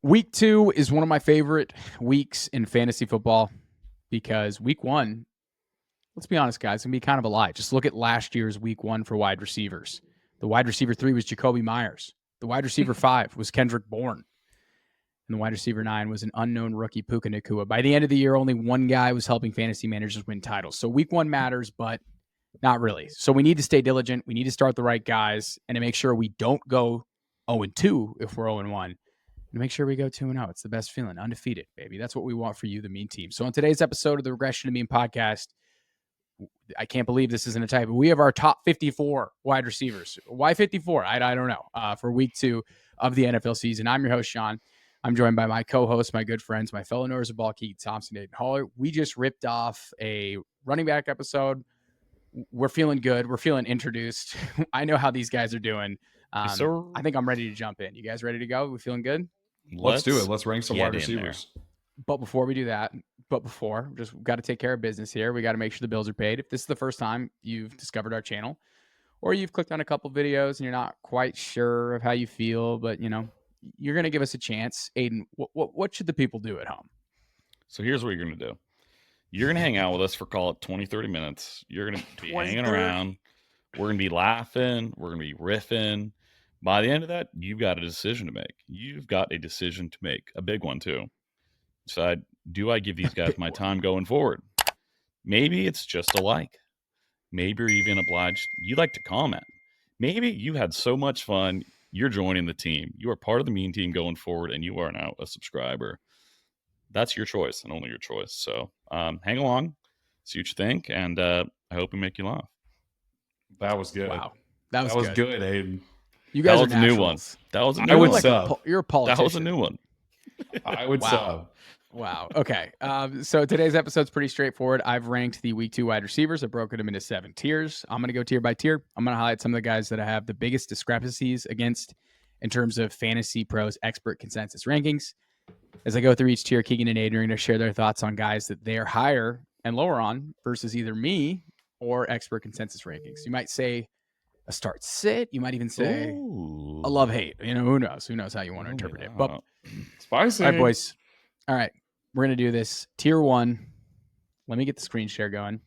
Week 2 is one of my favorite weeks in fantasy football because week 1, let's be honest, guys, it's going to be kind of a lie. Just look at last year's week 1 for wide receivers. The wide receiver 3 was Jacoby Myers. The wide receiver 5 was Kendrick Bourne. And the wide receiver 9 was an unknown rookie, Puka Nacua. By the end of the year, only one guy was helping fantasy managers win titles. So week 1 matters, but not really. So we need to stay diligent. We need to start the right guys and to make sure we don't go 0-2 if we're 0-1. And make sure we go 2-0. It's the best feeling. Undefeated, baby. That's what we want for you, the Mean Team. So on today's episode of the Regression to Mean podcast, I can't believe this isn't a typo. We have our top 54 wide receivers. Why 54? I don't know. For week 2 of the NFL season. I'm your host, Sean. I'm joined by my co-hosts, my good friends, my fellow Norris of Ball, Keith Thompson, Aiden Haller. We just ripped off a running back episode. We're feeling good. We're feeling introduced. I know how these guys are doing. I think I'm ready to jump in. You guys ready to go? We feeling good? Let's do it. Let's rank some wide receivers. But before we do that, just got to take care of business here. We got to make sure the bills are paid. If this is the first time you've discovered our channel or you've clicked on a couple videos and you're not quite sure of how you feel, but you're going to give us a chance. Aiden, what should the people do at home? So here's what you're going to do. You're going to hang out with us for, call it 20, 30 minutes. You're going to be hanging around. We're going to be laughing. We're going to be riffing. By the end of that, you've got a decision to make. You've got a decision to make, a big one too. Decide, do I give these guys my time going forward? Maybe it's just a like. Maybe you're even obliged. You like to comment. Maybe you had so much fun. You're joining the team. You are part of the Mean Team going forward, and you are now a subscriber. That's your choice and only your choice. So hang along, see what you think, and I hope we make you laugh. That was good. Wow. That was good, Aiden. You guys that are was a new one. That was a new I would one. sub. You're a politician. That was a new one. I would sub. Wow. Okay. So today's episode's pretty straightforward. I've ranked the week 2 wide receivers. I've broken them into 7 tiers. I'm going to go tier by tier. I'm going to highlight some of the guys that I have the biggest discrepancies against in terms of Fantasy Pros expert consensus rankings. As I go through each tier, Keegan and Aiden are going to share their thoughts on guys that they're higher and lower on versus either me or expert consensus rankings. You might say a start sit. You might even say a love hate. Who knows? Who knows how you want to interpret it. But spicy. All right, boys. All right. We're going to do this. Tier 1. Let me get the screen share going.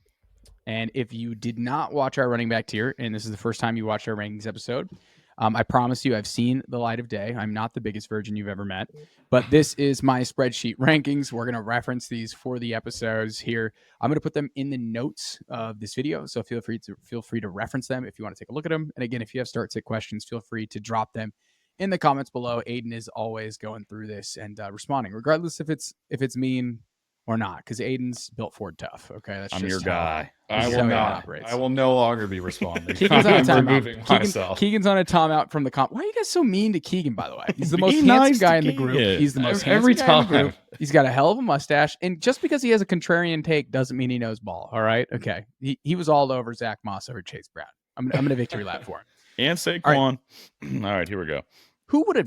And if you did not watch our running back tier, and this is the first time you watched our rankings episode, I promise you I've seen the light of day. I'm not the biggest virgin you've ever met, but this is my spreadsheet rankings. We're going to reference these for the episodes here. I'm going to put them in the notes of this video, so feel free to reference them if you want to take a look at them. And again, if you have start-sit questions, feel free to drop them in the comments below. Aiden is always going through this and responding, regardless if it's mean or not, because Aiden's built Ford tough. Okay, that's I'm just your guy. I will not. I will no longer be responding. Keegan's on a timeout. Keegan's on a timeout from the comp. Why are you guys so mean to Keegan, by the way? He's the most handsome guy in the group. He's the most handsome guy in the group. He's got a hell of a mustache. And just because he has a contrarian take doesn't mean he knows ball. All right? Okay. He was all over Zach Moss over Chase Brown. I'm going to victory lap for him. And Saquon. All right, here we go. Who would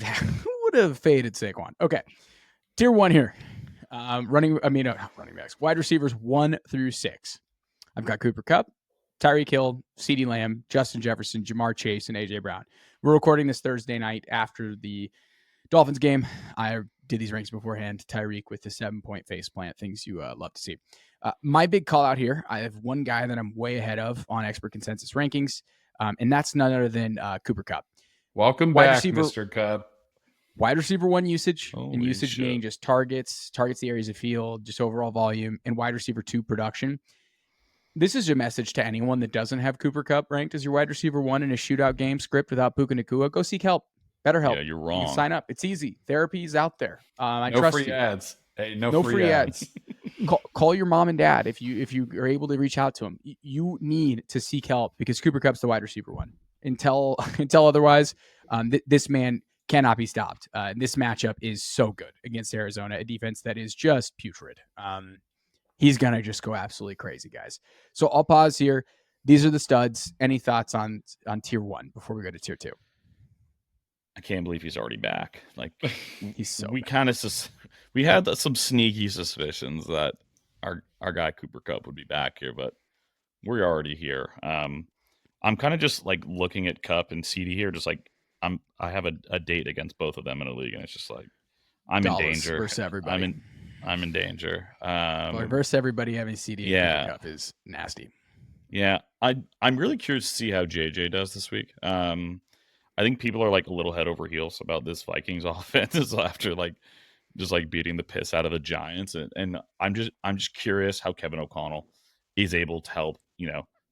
have faded Saquon? Okay. Tier 1 here. Running backs. Wide receivers 1 through 6. I've got Cooper Kupp, Tyreek Hill, CeeDee Lamb, Justin Jefferson, Jamar Chase, and AJ Brown. We're recording this Thursday night after the Dolphins game. I did these ranks beforehand. Tyreek with the 7-point face plant, things you love to see. My big call out here, I have one guy that I'm way ahead of on expert consensus rankings, and that's none other than Cooper Kupp. Welcome back, Mr. Kupp. Wide receiver 1 usage, and usage being just targets the areas of field, just overall volume, and wide receiver 2 production. This is a message to anyone that doesn't have Cooper Kupp ranked as your wide receiver 1 in a shootout game script without Puka Nacua. Go seek help. Better help. Yeah, you're wrong. You can sign up. It's easy. Therapy is out there. I no trust free you. Ads. Hey, no free ads. Call your mom and dad if you are able to reach out to them. You need to seek help because Cooper Kupp's the wide receiver 1. Until otherwise, this man cannot be stopped. This matchup is so good against Arizona, a defense that is just putrid. He's going to just go absolutely crazy, guys. So I'll pause here. These are the studs. Any thoughts on tier 1 before we go to tier 2? I can't believe he's already back. Like he's so we had some sneaky suspicions that our guy Cooper Kupp would be back here, but we're already here. I'm kind of just like looking at Kupp and CeeDee here, just like I have a date against both of them in a league, and it's just like I'm in danger. Versus everybody. I'm in danger. Versus everybody having CeeDee and Kupp is nasty. Yeah, I'm really curious to see how JJ does this week. I think people are like a little head over heels about this Vikings offense after just beating the piss out of the Giants, and I'm just curious how Kevin O'Connell is able to help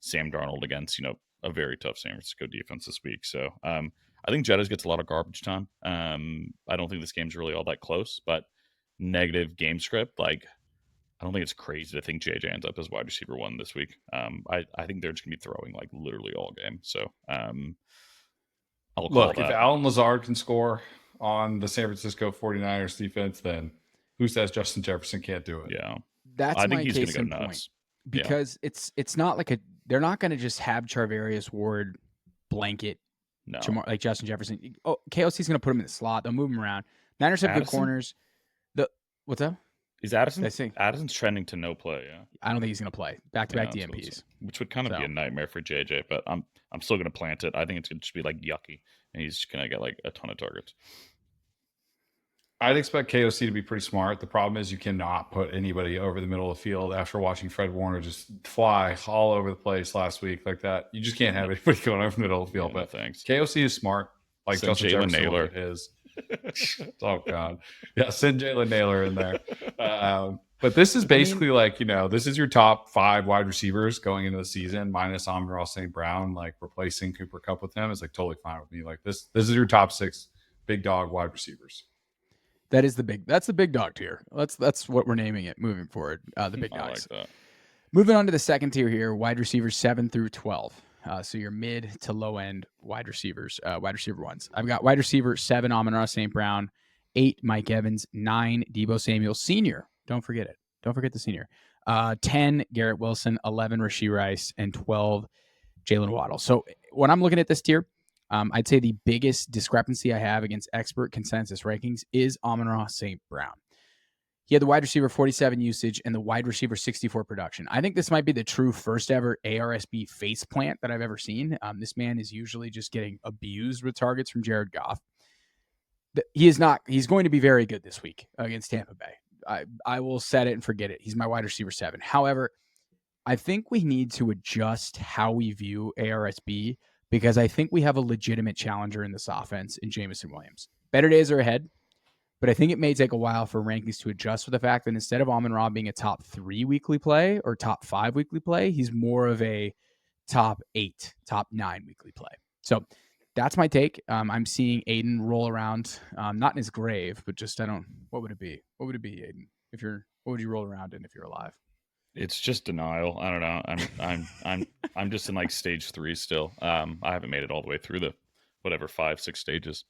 Sam Darnold against a very tough San Francisco defense this week. So I think Jettas gets a lot of garbage time. I don't think this game's really all that close, but negative game script, I don't think it's crazy to think JJ ends up as wide receiver 1 this week. I think they're just gonna be throwing literally all game. So look, if Allen Lazard can score on the San Francisco 49ers defense, then who says Justin Jefferson can't do it? Yeah, I think he's case in point. Because it's not they're not going to just have Charvarius Ward blanket like Justin Jefferson. Oh, KLC's going to put him in the slot. They'll move him around. Niners have good corners. What's up? Is Addison's trending to no play? Yeah, I don't think he's going to play back-to-back DMPs, which would kind of be a nightmare for JJ. But I'm still going to plant it. I think it's going to just be yucky, and he's just going to get a ton of targets. I'd expect KOC to be pretty smart. The problem is you cannot put anybody over the middle of the field after watching Fred Warner just fly all over the place last week like that. You just can't have anybody going over the middle of the field. But thanks. KOC is smart. Send Justin Jaylen Jefferson Naylor is. Oh God, yeah, send Jaylen Naylor in there. But this is basically this is your top 5 wide receivers going into the season minus Amon-Ra St. Brown, replacing Cooper Kupp with him is totally fine with me. This is your top 6 big dog wide receivers. That's the big dog tier. That's what we're naming it moving forward. The big dogs. I like that. Moving on to the second tier here, wide receivers 7 through 12. So your mid to low end wide receivers, wide receiver 1s. I've got wide receiver 7, Amon-Ra St. Brown, 8, Mike Evans, 9, Deebo Samuel Sr. Don't forget it. Don't forget the senior. 10, Garrett Wilson, 11, Rashee Rice, and 12, Jaylen Waddle. So when I'm looking at this tier, I'd say the biggest discrepancy I have against expert consensus rankings is Amon-Ra St. Brown. He had the wide receiver 47 usage and the wide receiver 64 production. I think this might be the true first ever ARSB face plant that I've ever seen. This man is usually just getting abused with targets from Jared Goff. He is not. He's going to be very good this week against Tampa Bay. I will set it and forget it. He's my wide receiver 7. However, I think we need to adjust how we view ARSB because I think we have a legitimate challenger in this offense in Jameson Williams. Better days are ahead, but I think it may take a while for rankings to adjust for the fact that instead of Amon-Ra being a top 3 weekly play or top 5 weekly play, he's more of a top 8, top 9 weekly play. So that's my take. I'm seeing Aiden roll around, not in his grave, but just what would it be? What would it be, Aiden? What would you roll around in if you're alive? It's just denial. I don't know. I'm just in stage 3 still. I haven't made it all the way through the 5-6 stages.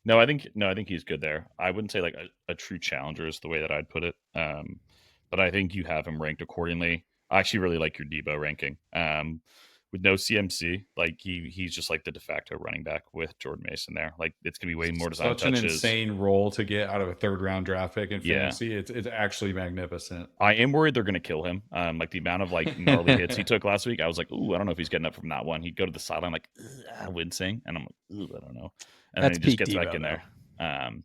No, I think he's good there. I wouldn't say a true challenger is the way that I'd put it. But I think you have him ranked accordingly. I actually really like your Deebo ranking. With no CMC, he's just the de facto running back with Jordan Mason there. It's gonna be way more design touches. Such an insane role to get out of a 3rd round draft pick in fantasy. It's actually magnificent. I am worried they're gonna kill him. The amount of gnarly hits he took last week, I was ooh, I don't know if he's getting up from that one. He'd go to the sideline wincing, and I'm ooh, I don't know. And then he just gets back in there.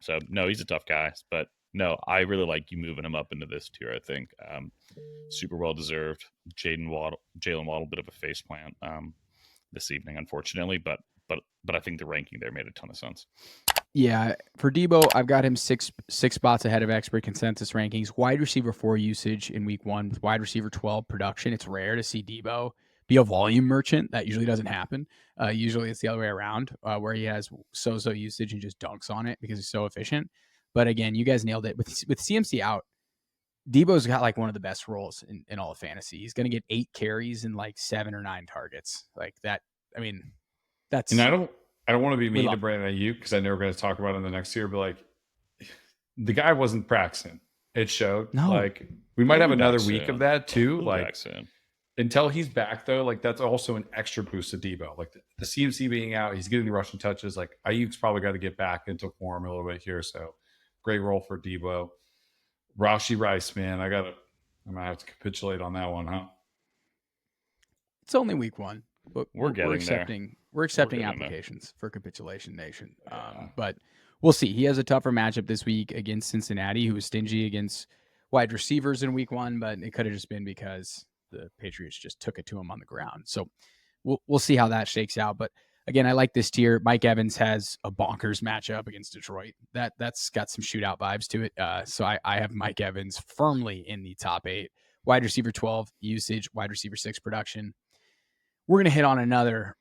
So no, he's a tough guy, but no, I really like you moving him up into this tier. I think super well deserved. Jaylen Waddle, bit of a face plant this evening, unfortunately, but I think the ranking there made a ton of sense. Yeah, for Deebo, I've got him six spots ahead of expert consensus rankings. Wide receiver 4 usage in week 1 with wide receiver 12 production. It's rare to see Deebo be a volume merchant. That usually doesn't happen. Usually it's the other way around, where he has so usage and just dunks on it because he's so efficient. But again, you guys nailed it. With CMC out, Deebo's got one of the best roles in all of fantasy. He's going to get 8 carries and 7 or 9 targets. That. I mean, that's. And I don't want to be mean to Brandon Aiyuk because I know we're going to talk about it in the next year, but the guy wasn't practicing. It showed. No. We might have another week of that too. Soon. Until he's back though, that's also an extra boost to Deebo. The CMC being out, he's getting the rushing touches. Aiyuk's probably got to get back into form a little bit here. So great role for Deebo. Rashee Rice, man, I might have to capitulate on that one, huh? It's only week 1, but we're accepting applications for Capitulation Nation. But we'll see. He has a tougher matchup this week against Cincinnati, who was stingy against wide receivers in week 1, but it could have just been because the Patriots just took it to him on the ground. So we'll see how that shakes out. But again, I like this tier. Mike Evans has a bonkers matchup against Detroit. That's got some shootout vibes to it. So I have Mike Evans firmly in the top 8. Wide receiver 12 usage, wide receiver 6 production. We're going to hit on another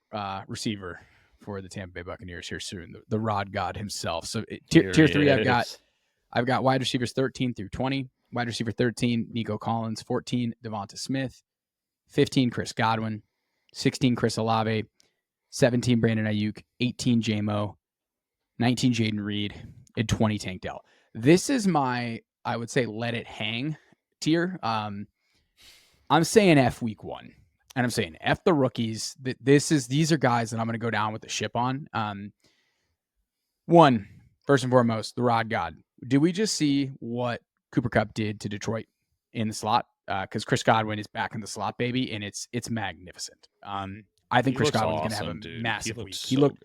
receiver for the Tampa Bay Buccaneers here soon, the Rod God himself. So tier 3, I've got wide receivers 13 through 20. Wide receiver 13, Nico Collins. 14, DeVonta Smith. 15, Chris Godwin. 16, Chris Olave. 17, Brandon Aiyuk. 18, J-Mo. 19, Jayden Reed. And 20, Tank Dell. This is my, I would say, let it hang tier. I'm saying F week 1. And I'm saying F the rookies. These are guys that I'm going to go down with the ship on. One, first and foremost, the Rod God. Did we just see what Cooper Kupp did to Detroit in the slot? Because Chris Godwin is back in the slot, baby, and it's magnificent. I think Chris Godwin's going to have a massive week. Good.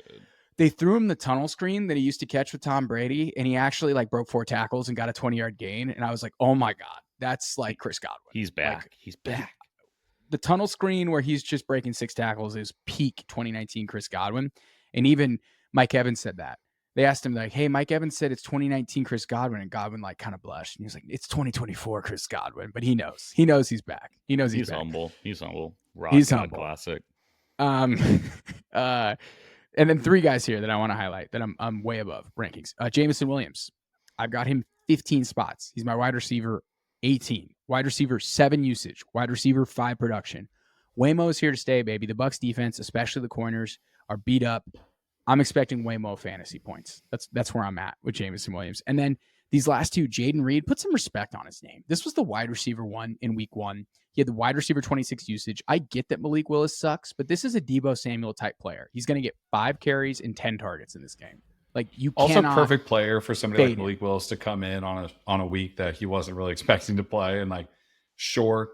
They threw him the tunnel screen that he used to catch with Tom Brady, and he actually broke 4 tackles and got a 20-yard gain. And I was like, oh my God, that's like Chris Godwin. He's back. He's back. The tunnel screen where he's just breaking 6 tackles is peak 2019 Chris Godwin. And even Mike Evans said that. They asked him, hey, Mike Evans said it's 2019 Chris Godwin. And Godwin kind of blushed. And he was like, it's 2024 Chris Godwin. But he knows. He knows he's back. He knows he's back. Humble. He's humble. He's humble. Classic. And then 3 guys here that I want to highlight that I'm way above rankings. Jameson Williams. I've got him 15 spots. He's my wide receiver 18. Wide receiver 7 usage. Wide receiver 5 production. Waymo is here to stay, baby. The Bucs defense, especially the corners, are beat up. I'm expecting Waymo fantasy points. That's where I'm at with Jameson Williams. And then these last 2, Jayden Reed, put some respect on his name. This was the wide receiver 1 in week 1. He had the wide receiver 26 usage. I get that Malik Willis sucks, but this is a Deebo Samuel type player. He's going to get 5 carries and 10 targets in this game. You also perfect player for somebody like Malik Willis to come in on a week that he wasn't really expecting to play, and short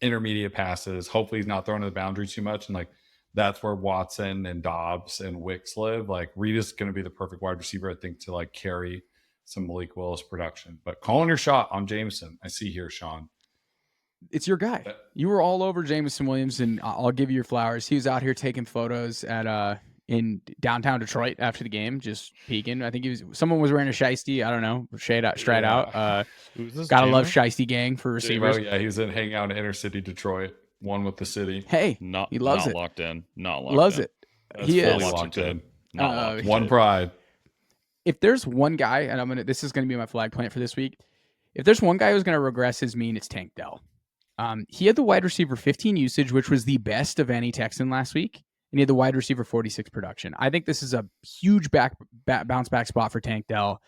intermediate passes. Hopefully he's not throwing to the boundary too much. And that's where Watson and Dobbs and Wicks live. Reed is going to be the perfect wide receiver, I think, to carry some Malik Willis production. But calling your shot on Jameson, I see here, Sean. It's your guy. You were all over Jameson Williams, and I'll give you your flowers. He was out here taking photos at in downtown Detroit after the game, just peeking. I think someone was wearing a shiesty. I don't know, straight out. Gotta love shiesty gang for receivers. Oh yeah, he was hanging out in inner city Detroit, one with the city. Hey, he loves it. Locked in. Not locked loves in. it. That's he fully is locked in. One pride. If there's one guy, and this is gonna be my flag plant for this week. If there's one guy who's gonna regress his mean, it's Tank Dell. He had the wide receiver 15 usage, which was the best of any Texan last week. And he had the wide receiver 46 production. I think this is a huge bounce back spot for Tank Dell.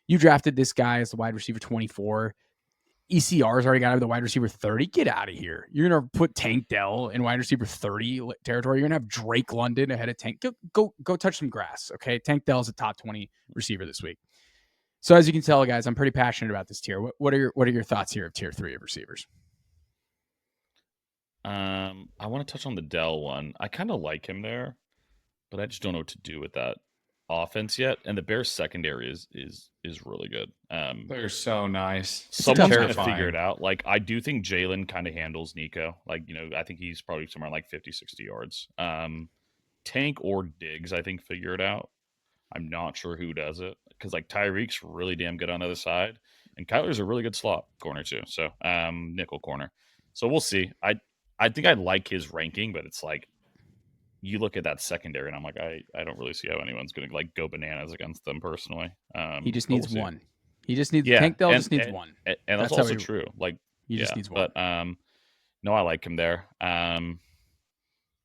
You drafted this guy as the wide receiver 24. ECR's already got him the wide receiver 30. Get out of here. You're going to put Tank Dell in wide receiver 30 territory. You're going to have Drake London ahead of Tank. Go touch some grass, okay? Tank Dell's a top 20 receiver this week. So as you can tell, guys, I'm pretty passionate about this tier. What are your thoughts here of tier 3 of receivers? I want to touch on the Dell one. I kind of like him there, but I just don't know what to do with that offense yet. And the Bears secondary is really good. They're so nice. Someone's going to figure it out. I do think Jaylen kind of handles Nico. I think he's probably somewhere 50, 60 yards. Tank or Diggs, I think, figure it out. I'm not sure who does it because Tyreek's really damn good on the other side, and Kyler's a really good slot corner too. So nickel corner. So we'll see. I think I like his ranking, but it's you look at that secondary, and I'm I don't really see how anyone's going to go bananas against them personally. He just needs one. He just needs Tank Dell. Just needs one, and that's also true. He just needs one. But no, I like him there.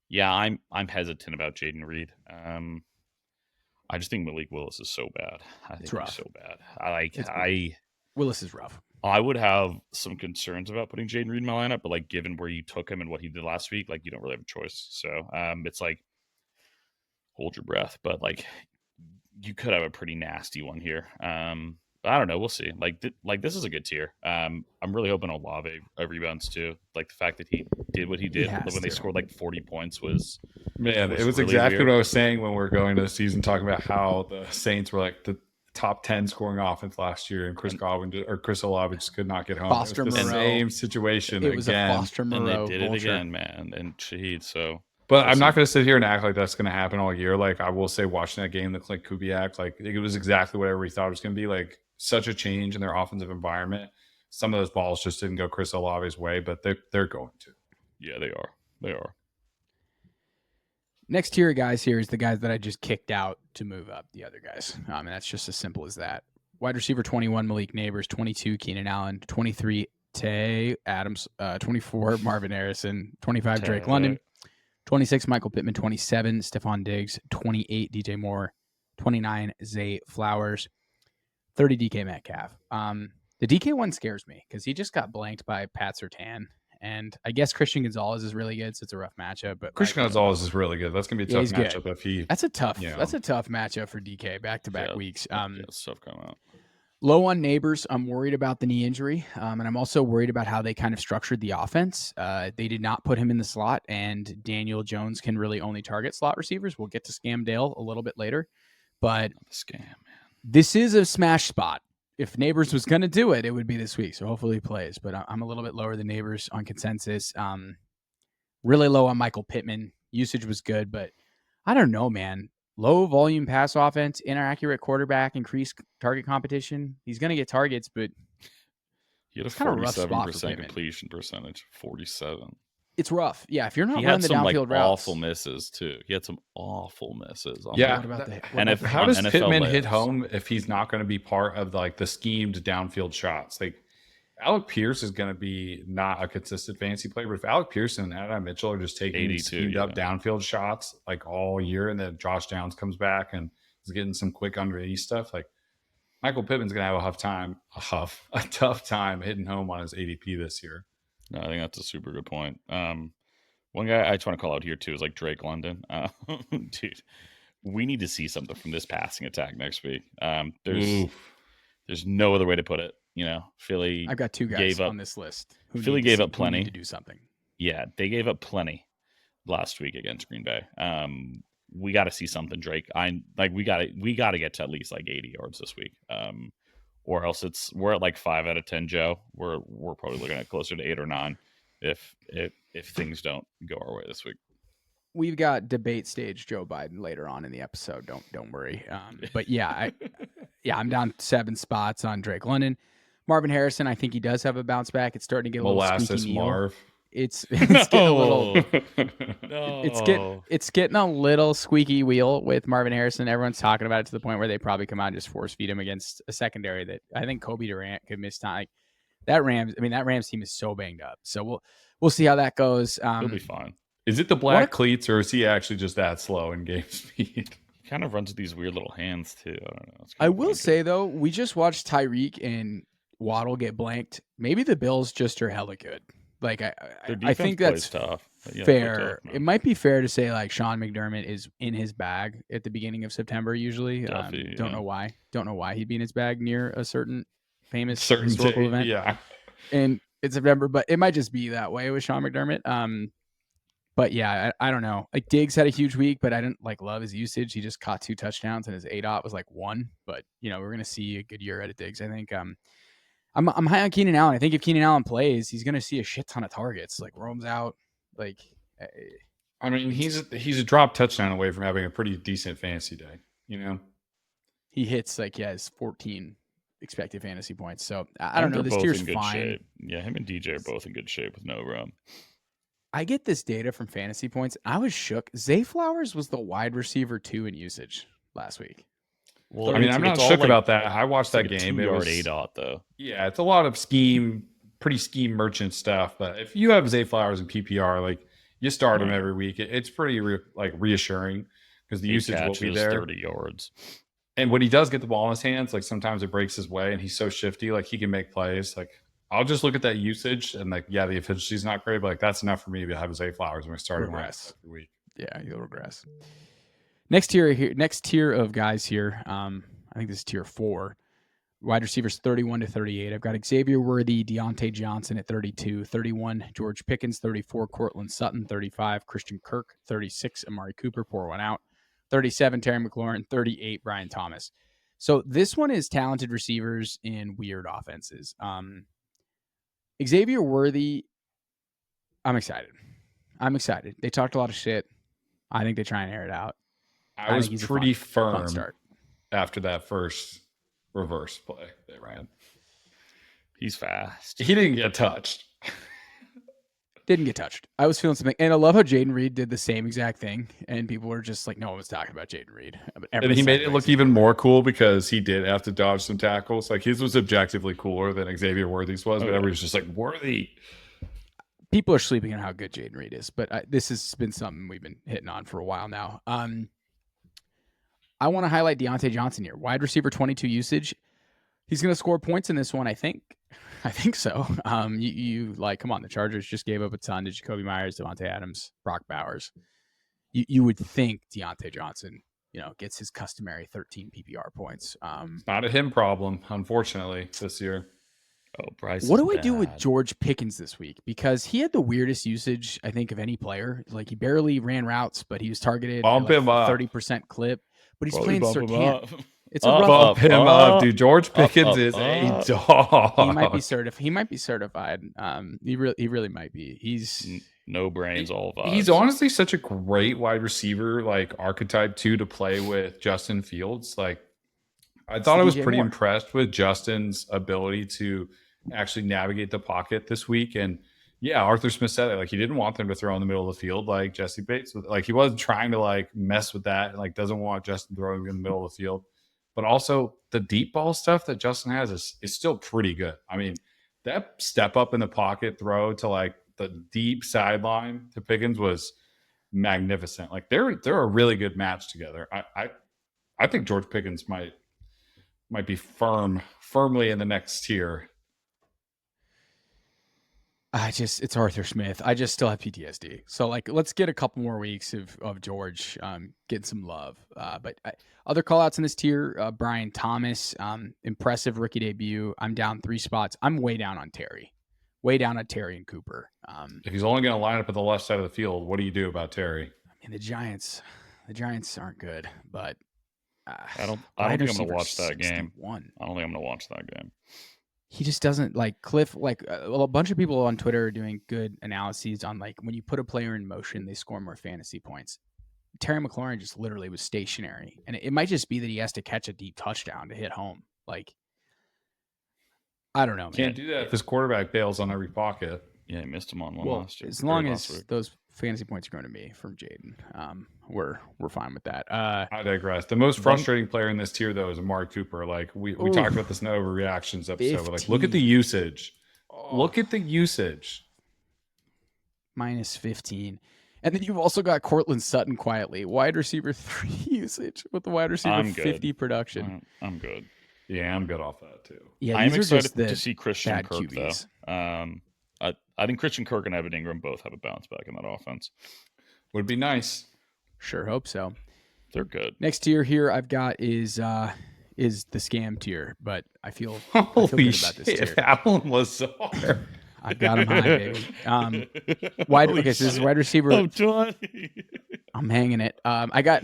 Yeah, I'm hesitant about Jayden Reed. I just think Malik Willis is so bad. I think he's so bad. Willis is rough. I would have some concerns about putting Jayden Reed in my lineup, but given where you took him and what he did last week, you don't really have a choice. So it's hold your breath, but you could have a pretty nasty one here. I don't know. We'll see. Like this is a good tier. I'm really hoping Olave rebounds too. Like the fact that he did what he did when they scored like 40 points was Man, it was really exactly weird. what I was saying when we were going to the season, talking about how the Saints were like the top 10 scoring offense last year, and Chris Olave just could not get home. Foster it was the Moreau. same situation again. It was a Foster Moreau and they did vulture. it again, man. And Shaheed. So, but I'm not going to sit here and act like that's going to happen all year. Like I will say, watching that game, the Clint Kubiak, like it was exactly what everybody thought it was going to be. Like such a change in their offensive environment. Some of those balls just didn't go Chris Olave's way, but they're going to. Yeah, they are. They are. Next tier of guys here is the guys that I just kicked out to move up the other guys. And that's just as simple as that. Wide receiver 21, Malik Nabers. 22, Keenan Allen. 23, Tay Adams. 24, Marvin Harrison. 25, Drake London. 26, Michael Pittman. 27, Stefon Diggs. 28, DJ Moore. 29, Zay Flowers. 30, DK Metcalf. The DK one scares me because he just got blanked by Pat Surtain. And I guess Christian Gonzalez is really good, so it's a rough matchup. But Christian Gonzalez is really good. That's gonna be a tough matchup if he. That's a tough matchup for DK back-to-back weeks. It's tough coming out. Low on Nabers. I'm worried about the knee injury, and I'm also worried about how they kind of structured the offense. They did not put him in the slot, and Daniel Jones can really only target slot receivers. We'll get to Scam Dale a little bit later, but Scam, man. This is a smash spot. If Nabers was going to do it, it would be this week. So hopefully he plays. But I'm a little bit lower than Nabers on consensus. Really low on Michael Pittman. Usage was good, but I don't know, man. Low volume pass offense, inaccurate quarterback, increased target competition. He's going to get targets, but he had a kind of rough spot for 47% completion percentage. 47. It's rough. Yeah, if you're not he running had the some downfield routes. Awful misses too. He had some awful misses. Yeah. How does NFL Pittman layups hit home if he's not going to be part of like the schemed downfield shots? Like Alec Pierce is going to be not a consistent fantasy player, but if Alec Pierce and Adam Mitchell are just taking schemed up downfield shots like all year, and then Josh Downs comes back and is getting some quick underneath stuff, like Michael Pittman's going to have a tough time hitting home on his ADP this year. No, I think that's a super good point. One guy I just want to call out here too is like Drake London. Dude, we need to see something from this passing attack next week. There's no other way to put it. You know, Philly. I've got two guys on this list. Philly gave up plenty to do something. Yeah, they gave up plenty last week against Green Bay. We got to see something, Drake. We got to get to at least like 80 yards this week. Or else we're at like 5 out of 10, Joe. We're probably looking at closer to 8 or 9 if things don't go our way this week. We've got debate stage Joe Biden later on in the episode. Don't worry. But yeah, I'm down 7 spots on Drake London. Marvin Harrison, I think he does have a bounce back. It's starting to get a little squeaky Marv. It's getting a little. It's getting a little squeaky wheel with Marvin Harrison. Everyone's talking about it to the point where they probably come out and just force feed him against a secondary that I think Kobe Durant could miss time. Like, that Rams team is so banged up. So we'll see how that goes. He'll be fine. Is it the black cleats, or is he actually just that slow in game speed? He kind of runs with these weird little hands too. I don't know. I will say though, we just watched Tyreek and Waddle get blanked. Maybe the Bills just are hella good. Like I think that's tough. Fair. It might be fair to say like Sean McDermott is in his bag at the beginning of September usually. Don't know why. Don't know why he'd be in his bag near a certain famous historical event. Yeah. And it's September, but it might just be that way with Sean McDermott. But yeah, I don't know. Like Diggs had a huge week, but I didn't love his usage. He just caught 2 touchdowns and his ADOT was like 1. But we're gonna see a good year out of Diggs. I think I'm high on Keenan Allen. I think if Keenan Allen plays, he's gonna see a shit ton of targets. Like roams out. Like I mean, he's a drop touchdown away from having a pretty decent fantasy day. He hits his 14 expected fantasy points. So I don't know. This tier's fine. Shape. Yeah, him and DJ are both in good shape with no run. I get this data from Fantasy Points. I was shook. Zay Flowers was the wide receiver 2 in usage last week. Well, I mean, I'm not shook about that. I watched that game. It was 2-yard ADOT though. Yeah, it's a lot of pretty scheme merchant stuff. But if you have Zay Flowers in PPR, like you start him every week, it's pretty reassuring because the usage will be there. 30 yards. And when he does get the ball in his hands, like sometimes it breaks his way, and he's so shifty, like he can make plays. Like I'll just look at that usage and the efficiency is not great, but that's enough for me to have Zay Flowers when I start him every week. Yeah, you'll regress. Next tier of guys here. I think this is tier 4. wide receivers 31 to 38. I've got Xavier Worthy, Diontae Johnson at 32, 31, George Pickens, 34, Courtland Sutton, 35, Christian Kirk, 36, Amari Cooper, pour one out, 37, Terry McLaurin, 38, Brian Thomas. So this one is talented receivers in weird offenses. Xavier Worthy, I'm excited. They talked a lot of shit. I think they try and air it out. I was pretty firm start after that first reverse play they ran. He's fast. He didn't get touched. Didn't get touched. I was feeling something. And I love how Jayden Reed did the same exact thing. And people were just like, no one was talking about Jayden Reed. And he made it look even more cool because he did have to dodge some tackles. Like his was objectively cooler than Xavier Worthy's was, but everybody was just like, Worthy. People are sleeping on how good Jayden Reed is, but this has been something we've been hitting on for a while now. I want to highlight Diontae Johnson here. Wide receiver 22 usage. He's going to score points in this one, I think. I think so. You like, come on, the Chargers just gave up a ton to Jacoby Myers, Davante Adams, Brock Bowers. You would think Diontae Johnson, gets his customary 13 PPR points. It's not a him problem, unfortunately, this year. Oh, Bryce. What do I do with George Pickens this week? Because he had the weirdest usage, I think, of any player. Like he barely ran routes, but he was targeted Bump him up. 30% clip. But he's playing Sertan. It's a rough bump him up, dude. George Pickens is a dog. He might be certified. He really might be. He's no brains, all vibes. He's honestly such a great wide receiver, like archetype too, to play with Justin Fields. Like I thought I was pretty impressed with Justin's ability to actually navigate the pocket this week. And yeah, Arthur Smith said it. Like he didn't want them to throw in the middle of the field like Jesse Bates. Like he wasn't trying to like mess with that. Like doesn't want Justin throwing in the middle of the field. But also the deep ball stuff that Justin has is still pretty good. I mean, that step up in the pocket throw to like the deep sideline to Pickens was magnificent. Like they're a really good match together. I think George Pickens might be firmly in the next tier. It's Arthur Smith. I just still have PTSD. So like, let's get a couple more weeks of George getting some love. But other call outs in this tier, Brian Thomas, impressive rookie debut. I'm down 3 spots. I'm way down on Terry and Cooper. If he's only going to line up at the left side of the field, what do you do about Terry? I mean, the Giants aren't good, but I don't think I'm going to watch that game. I don't think I'm going to watch that game. He just doesn't like Cliff. Like a bunch of people on Twitter are doing good analyses on like when you put a player in motion, they score more fantasy points. Terry McLaurin just literally was stationary, and it might just be that he has to catch a deep touchdown to hit home. Like, I don't know. Can't do that if his quarterback bails on every pocket. Yeah, he missed him on one last year. As long as those fantasy points are going to me from Jayden, we're fine with that. I digress. The most frustrating player in this tier, though, is Amari Cooper. Like we talked about this in the overreactions episode. But like, look at the usage. Look at the usage. Minus 15. And then you've also got Courtland Sutton quietly. Wide receiver 3 usage with the wide receiver 50 production. I'm good. Yeah, I'm good off that, too. Yeah, I'm excited to see Christian Kirk, QBs. Though. I think Christian Kirk and Evan Ingram both have a bounce back in that offense. Would be nice. Sure hope so. They're good. Next tier here I've got is the scam tier, but I feel good about this tier. That one was so hard. I've got him high, baby. So this is wide receiver. Oh, Johnny. I'm hanging it.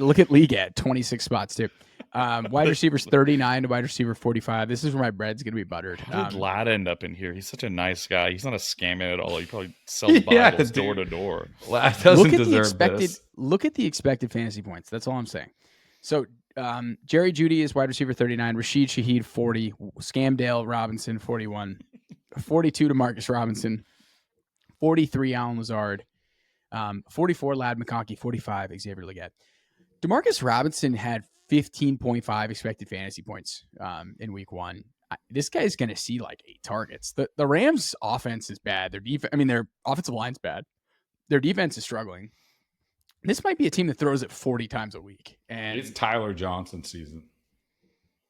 Look at league at 26 spots too. Wide receivers 39 to wide receiver 45. This is where my bread's gonna be buttered. How did Ladd end up in here? He's such a nice guy. He's not a scammer at all. He probably sells Bibles door to door. Ladd doesn't deserve this. Look at the expected fantasy points. That's all I'm saying. So Jerry Jeudy is wide receiver 39. Rashid Shaheed 40. Scamdale Robinson 41. 42 to Marcus Robinson. 43 Allen Lazard. 44 Ladd McConkey. 45 Xavier Legette. DeMarcus Robinson had 15.5 expected fantasy points in week 1. This guy's going to see like 8 targets. The Rams offense is bad. Their offensive line's bad. Their defense is struggling. This might be a team that throws it 40 times a week. And it's Tyler Johnson season.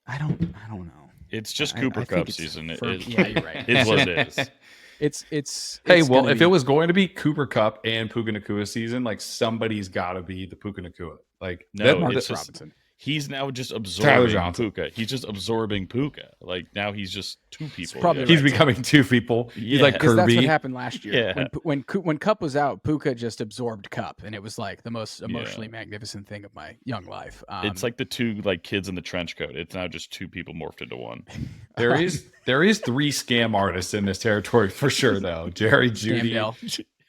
I don't know. It's just Cooper Kupp season. Yeah, you're right. It's what it is. It's if it was going to be Cooper Kupp and Puka Nacua season, like somebody's got to be the Puka Nacua. Like no, Marcus Robinson. He's now just absorbing Johnson. Puka. He's just absorbing Puka. Like now he's just two people. probably He's becoming two people. Yeah. He's like Because Kirby. that's what happened last year. Yeah. When Kupp was out, Puka just absorbed Kupp, and it was like the most emotionally magnificent thing of my young life. It's like the two like kids in the trench coat. It's now just two people morphed into one. There is 3 scam artists in this territory for sure, though. Jerry Jeudy, Dell.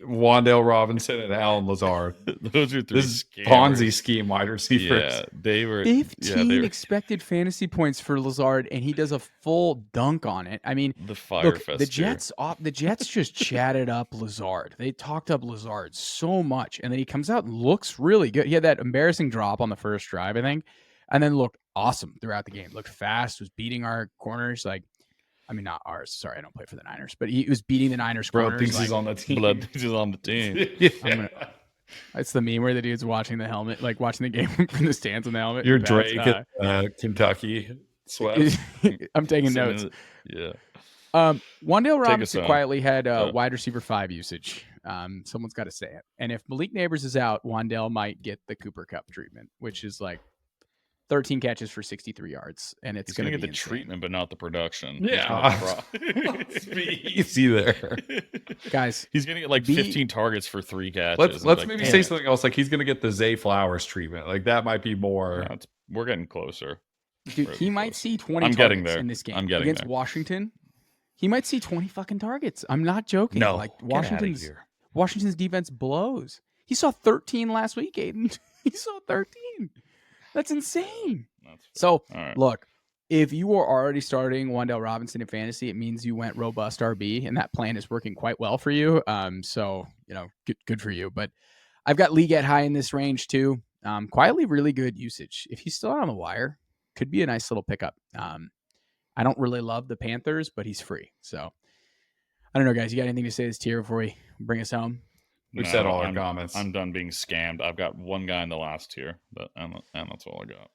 Wan'Dale Robinson, and Alan Lazard. Those are 3 This is scammers. Ponzi scheme wide receivers. Yeah, they were 15 expected fantasy points for Lazard, and he does a full dunk on it. I mean, the fire look, fest. the Jets just chatted up Lazard. They talked up Lazard so much, and then he comes out and looks really good. He had that embarrassing drop on the first drive, I think, and then looked awesome throughout the game. Looked fast, was beating our corners. Like, I mean, not ours. Sorry, I don't play for the Niners, but he was beating the Niners corners. Bro thinks he's on the team. Blood thinks he's on the team. It's the meme where the dude's watching the helmet, like watching the game from the stands on the helmet. You're That's, Drake at Kentucky. Sweat. I'm taking notes. Yeah. Wan'Dale Take us Robinson home. quietly had wide receiver 5 usage. Someone's got to say it. And if Malik Nabers is out, Wan'Dale might get the Cooper Kupp treatment, which is like 13 catches for 63 yards, and it's He's going gonna to get be the insane. treatment, but not the production. Yeah. Easy there. Guys. He's gonna get like 15 targets for 3 catches. Let's like, maybe damn say it. something else. Like he's gonna get the Zay Flowers treatment. Like that might be more. No, we're getting closer. Dude, Really he might close. see 20 I'm targets getting there. in this game I'm getting against there. Washington. He might see 20 fucking targets. I'm not joking. No, like get outta Washington's defense blows. He saw 13 last week, Aiden. He saw 13. That's insane. So, All right. look, if you are already starting Wan'Dale Robinson in fantasy, it means you went robust RB, and that plan is working quite well for you. So, good for you. But I've got League at high in this range too. Quietly really good usage. If he's still out on the wire, could be a nice little pickup. I don't really love the Panthers, but he's free. So, I don't know, guys. You got anything to say this tier before we bring us home? We've said all our comments. I'm done being scammed. I've got one guy in the last tier, and that's all I got.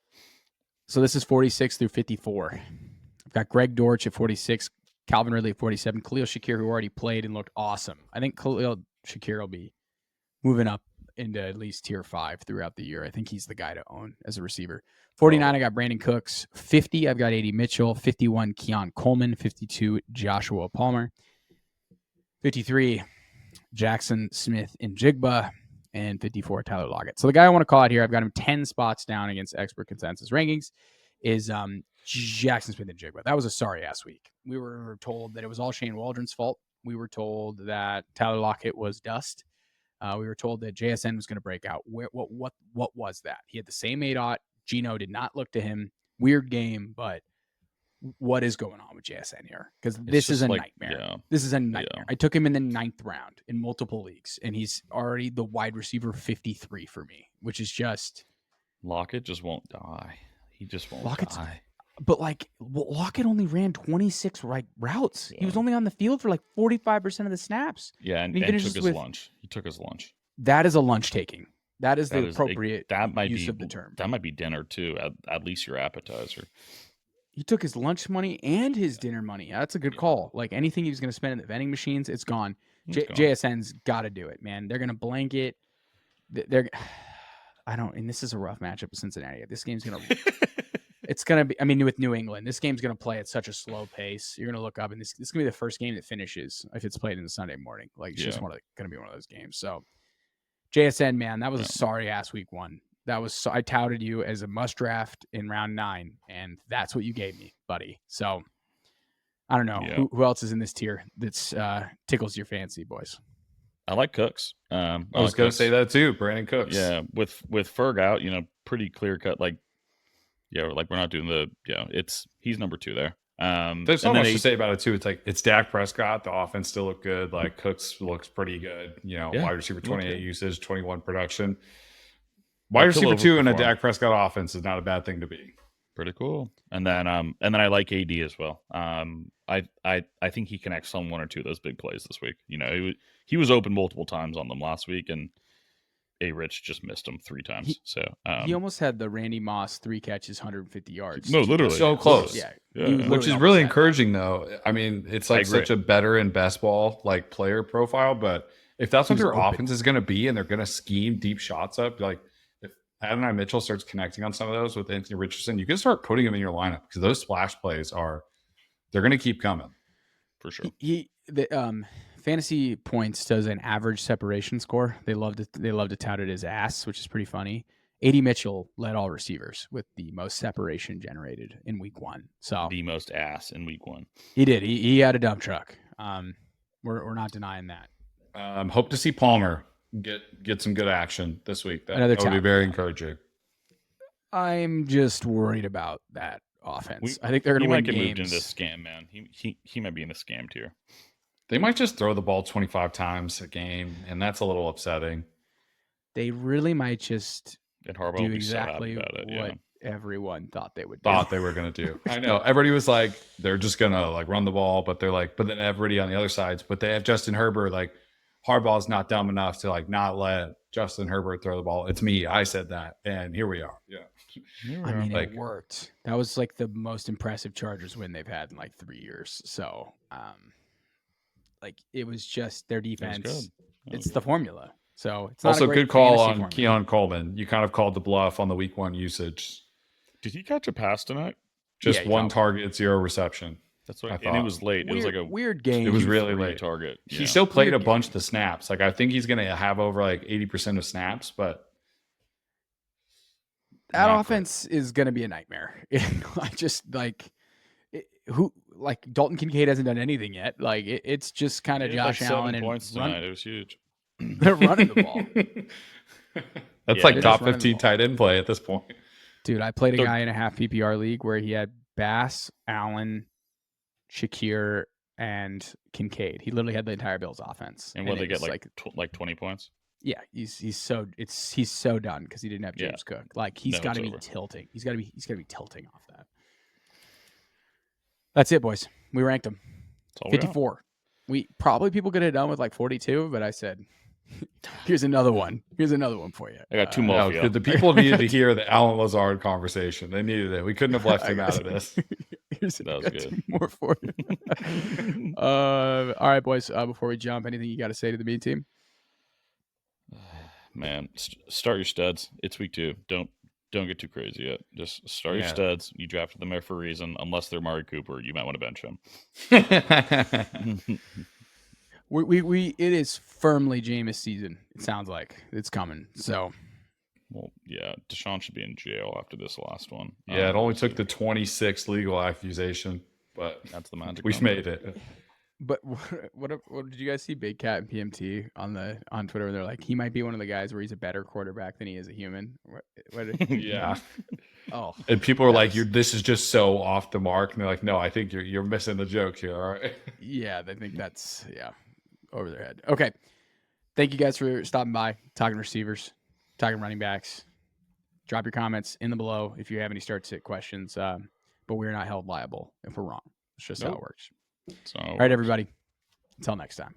So this is 46 through 54. I've got Greg Dortch at 46, Calvin Ridley at 47, Khalil Shakir, who already played and looked awesome. I think Khalil Shakir will be moving up into at least tier 5 throughout the year. I think he's the guy to own as a receiver. 49, I got Brandon Cooks. 50, I've got A.D. Mitchell. 51, Keon Coleman. 52, Joshua Palmer. 53, Jackson Smith and Jigba. And 54, Tyler Lockett. So the guy I want to call out here, I've got him 10 spots down against expert consensus rankings, is Jackson Smith and Jigba. That was a sorry-ass week. We were told that it was all Shane Waldron's fault. We were told that Tyler Lockett was dust. We were told that JSN was going to break out. What was that? He had the same ADOT. Gino did not look to him. Weird game, but what is going on with JSN here? Because this is a nightmare. Yeah. This is a nightmare. Yeah. I took him in the 9th round in multiple leagues, and he's already the wide receiver 53 for me, which is just... Lockett just won't die. He just won't die. But Lockett only ran 26 routes. Yeah. He was only on the field for like 45% of the snaps. Yeah, and he took finishes his with- lunch. He took his lunch. That is a lunch taking. That is the That is appropriate that might use be of the term. That might be dinner too. At least your appetizer. He took his lunch money and his dinner money. That's a good call. Like anything he was going to spend in the vending machines, it's gone. It's gone. JSN's got to do it, man. They're going to blanket. And this is a rough matchup with Cincinnati. This game's going to, it's going to be, I mean, with New England, this game's going to play at such a slow pace. You're going to look up and this is going to be the first game that finishes if it's played in the Sunday morning. Like it's just going to be one of those games. So JSN, man, that was a sorry ass week 1. I touted you as a must draft in round 9, and that's what you gave me, buddy. So I don't know who else is in this tier that's tickles your fancy, boys. I like Cooks. I was going to say that too, Brandon Cooks. Yeah, with Ferg out, pretty clear cut. Like we're not doing he's number 2 there. There's so much to say about it too. It's Dak Prescott. The offense still look good. Like Cooks looks pretty good. Wide receiver 28 usage, 21 production. Wide receiver 2 in a Dak Prescott offense is not a bad thing to be. Pretty cool. And then I like AD as well. I think he connects on 1 or 2 of those big plays this week. He was open multiple times on them last week, and Rich just missed him 3 times. He almost had the Randy Moss 3 catches, 150 yards. No, literally so close. Yeah. Which is really encouraging, though. I mean, it's like such a better and best ball like player profile, but if that's what their offense is going to be, and they're going to scheme deep shots up, like Adonai Mitchell starts connecting on some of those with Anthony Richardson, you can start putting him in your lineup because those splash plays they're going to keep coming. For sure. The Fantasy Points does an average separation score. They love to tout it as ass, which is pretty funny. A.D. Mitchell led all receivers with the most separation generated in week 1. So the most ass in week 1. He did. He had a dump truck. We're not denying that. Hope to see Palmer get some good action this week. That would be very encouraging. I'm just worried about that offense. I think they're going to win games. He might get moved into this scam, man. He might be in the scam tier. They might just throw the ball 25 times a game, and that's a little upsetting. They really might just do exactly what everyone thought they would do. Thought they were going to do. I know. Everybody was like, they're just going to like run the ball, but they're like, but then everybody on the other sides, but they have Justin Herbert. Like, Harbaugh's not dumb enough to like not let Justin Herbert throw the ball. It's me. I said that, and here we are. Yeah. I mean, it worked. That was like the most impressive Chargers win they've had in like 3 years. So, like it was just their defense. It's the formula. So it's not also a great good call on formula. Keon Coleman. You kind of called the bluff on the week 1 usage. Did he catch a pass tonight? Just one target, 0 reception. That's what I thought. And it was late. It was like a weird game. It was really late. Target. Yeah. He still played a bunch of the snaps. Like I think he's going to have over like 80% of snaps, but that offense is going to be a nightmare. I just Dalton Kincaid hasn't done anything yet. Like it's just kind of Josh Allen and points tonight. It was huge. They're running the ball. That's like top 15 tight end play at this point. Dude, I played a guy in a half PPR league where he had Bass, Allen, Shakir, and Kincaid. He literally had the entire Bills offense. And what they get like 20 points? Yeah, he's so done because he didn't have James Cook. Like he's got to be tilting. He's got to be tilting off that. That's it, boys. We ranked him 54. We probably people could have done with like 42, but I said, here's another one. Here's another one for you. I got 2 more. No, the people needed to hear the Alan Lazard conversation. They needed it. We couldn't have left him out of this. That was good. 2 more for you. All right, boys. Before we jump, anything you got to say to the B team? Man, start your studs. It's week 2. Don't get too crazy yet. Just start your studs. You drafted them there for a reason. Unless they're Mari Cooper, you might want to bench him. It is firmly Jameis season. It sounds like it's coming. So, well, yeah, Deshaun should be in jail after this last one. Yeah, it only took the 26th legal accusation, but that's the magic. We've made it. But what did you guys see Big Cat and PMT on Twitter? Where they're like, he might be one of the guys where he's a better quarterback than he is a human. Yeah. Oh, and people are like, this is just so off the mark, and they're like, no, I think you're missing the joke here. All right. Yeah, they think that's over their head. Okay, thank you guys for stopping by, talking receivers, talking running backs. Drop your comments in the below if you have any start-sit questions. But we're not held liable if we're wrong. It's just how it works. All right, everybody. Until next time.